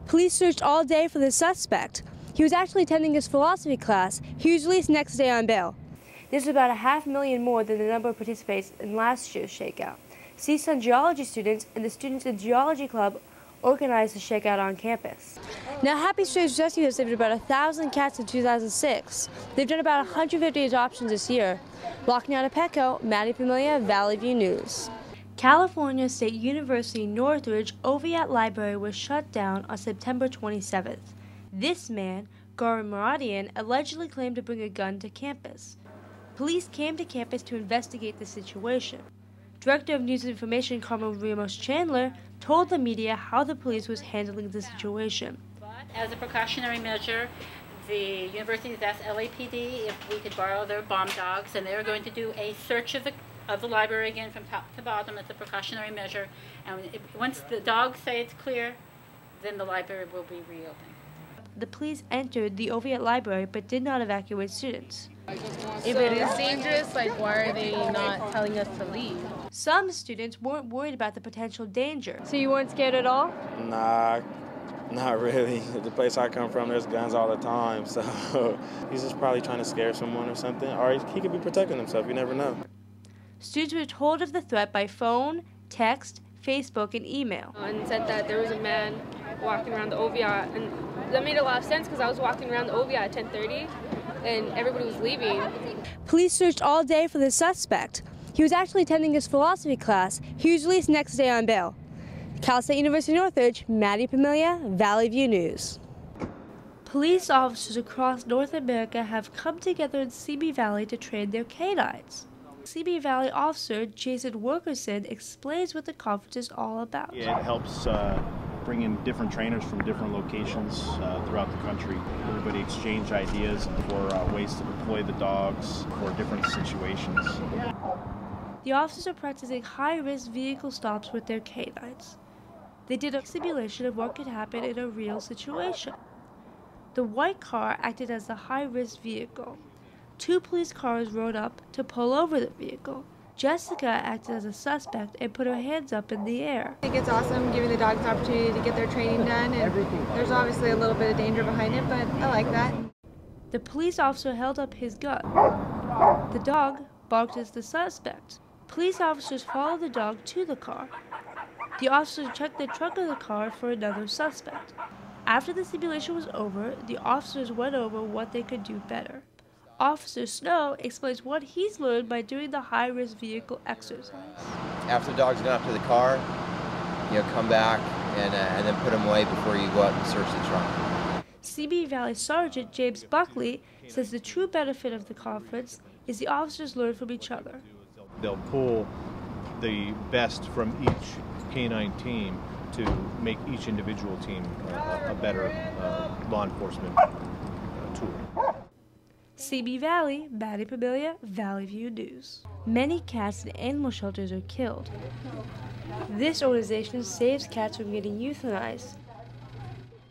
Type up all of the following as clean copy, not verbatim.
Police searched all day for the suspect. He was actually attending his philosophy class. He was released next day on bail. This is about 500,000 more than the number of participants in last year's shakeout. CSUN geology students and the Students in Geology Club organized the shakeout on campus. Now, Happy Strays Rescue has saved about 1,000 cats in 2006. They've done about 150 adoptions this year. Walking out of Petco, Maddy Pumilia, Valley View News. California State University Northridge Oviatt Library was shut down on September 27th. This man, Gaurav Maradian, allegedly claimed to bring a gun to campus. Police came to campus to investigate the situation. Director of News and Information Carmen Ramos Chandler told the media how the police was handling the situation. As a precautionary measure, the university asked LAPD if we could borrow their bomb dogs, and they were going to do a search of the library again from top to bottom as a precautionary measure. And once the dogs say it's clear, then the library will be reopened. The police entered the Oviatt Library but did not evacuate students. If it is dangerous, why are they not telling us to leave? Some students weren't worried about the potential danger. So you weren't scared at all? Nah, not really. The place I come from, there's guns all the time, so he's just probably trying to scare someone or something, or he could be protecting himself, you never know. Students were told of the threat by phone, text, Facebook, and email. And said that there was a man walking around the Oviatt, and that made a lot of sense because I was walking around the Oviatt at 10:30 and everybody was leaving. Police searched all day for the suspect. He was actually attending his philosophy class. He was released next day on bail. Cal State University Northridge, Maddy Pumilia, Valley View News. Police officers across North America have come together in CB Valley to train their canines. CB Valley officer Jason Wilkerson explains what the conference is all about. It helps bring in different trainers from different locations throughout the country. Everybody exchange ideas for ways to deploy the dogs for different situations. The officers are practicing high-risk vehicle stops with their canines. They did a simulation of what could happen in a real situation. The white car acted as the high-risk vehicle. 2 police cars rode up to pull over the vehicle. Jessica acted as a suspect and put her hands up in the air. I think it's awesome giving the dogs the opportunity to get their training done, and there's obviously a little bit of danger behind it, but I like that. The police officer held up his gun. The dog barked as the suspect. Police officers followed the dog to the car. The officers checked the trunk of the car for another suspect. After the simulation was over, the officers went over what they could do better. Officer Snow explains what he's learned by doing the high-risk vehicle exercise. After the dog's gone up to the car, come back and then put them away before you go out and search the trunk. CB Valley Sergeant James Buckley says the true benefit of the conference is the officers learn from each other. They'll pull the best from each canine team to make each individual team a better law enforcement tool. CB Valley, Maddy Pumilia, Valley View News. Many cats in animal shelters are killed. This organization saves cats from getting euthanized.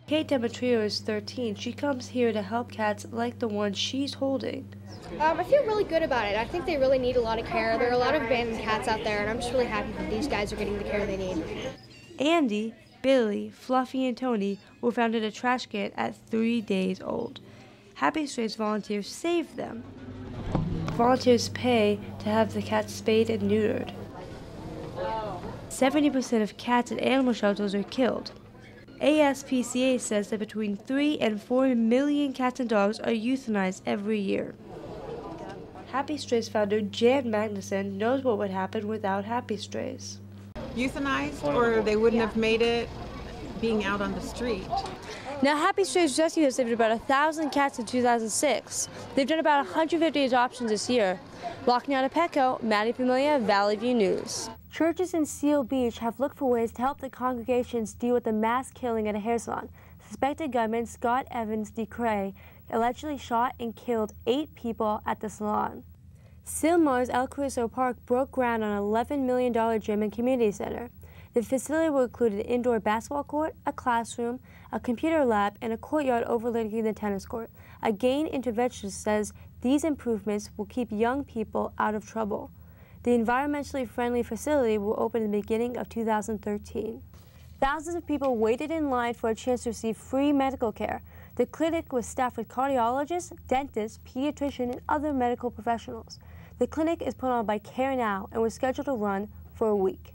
Kate Demetrio is 13. She comes here to help cats like the one she's holding. I feel really good about it. I think they really need a lot of care. There are a lot of abandoned cats out there, and I'm just really happy that these guys are getting the care they need. Andy, Billy, Fluffy, and Tony were found in a trash can at 3 days old. Happy Strays volunteers saved them. Volunteers pay to have the cats spayed and neutered. 70% of cats in animal shelters are killed. ASPCA says that between 3 and 4 million cats and dogs are euthanized every year. Happy Strays founder Jan Magnuson knows what would happen without Happy Strays. Euthanized, or they wouldn't have made it being out on the street. Now, Happy Strays Rescue has saved about 1,000 cats in 2006. They've done about 150 adoptions this year. Walking out of Petco, Maddy Pumilia, Valley View News. Churches in Seal Beach have looked for ways to help the congregations deal with the mass killing at a hair salon. Suspected gunman Scott Evans DeCray allegedly shot and killed 8 people at the salon. Silmar's El Carrizo Park broke ground on an $11 million gym and community center. The facility will include an indoor basketball court, a classroom, a computer lab, and a courtyard overlooking the tennis court. A GAIN interventionist says these improvements will keep young people out of trouble. The environmentally friendly facility will open in the beginning of 2013. Thousands of people waited in line for a chance to receive free medical care. The clinic was staffed with cardiologists, dentists, pediatricians, and other medical professionals. The clinic is put on by Care Now and was scheduled to run for a week.